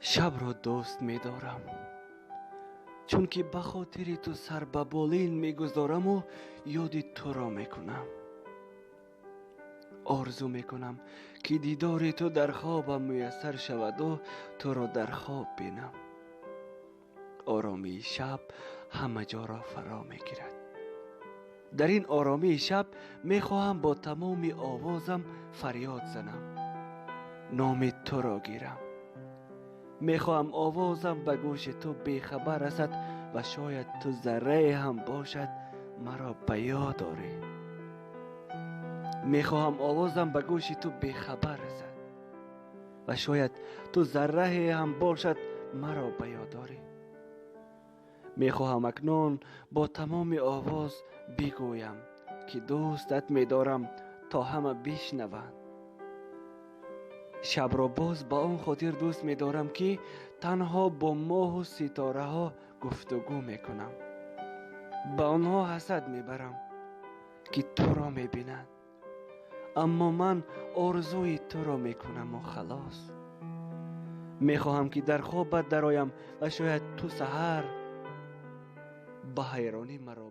شب را دوست می دارم، چون که به خاطر تو سر به بالین می گذارم و یاد تو را می کنم. آرزو می کنم که دیدار تو در خوابم میسر شود و تو را در خواب بینم. آرامی شب همه جا را فرا می گیرد. در این آرامی شب می خواهم با تمام آوازم فریاد زنم، نام تو را گیرم. می خواهم آوازم به گوش تو بیخبر رسد و شاید تو ذره هم باشد مرا به یاد آری. می خواهم آوازم به گوش تو بیخبر رسد و شاید تو ذره هم باشد مرا به یاد آری. می خواهم اکنون با تمام آواز بگویم که دوستت می دارم تا همه بشنوند. شب را باز با آن خاطر دوست می دارم که تنها با ماه و ستاره ها گفتگو می کنم. به آنها حسد می برم که تو را می بینند، اما من آرزوی تو را می کنم و خلاص. می خواهم که در خوابت درآیم و شاید تو سحر به حیرانی مرا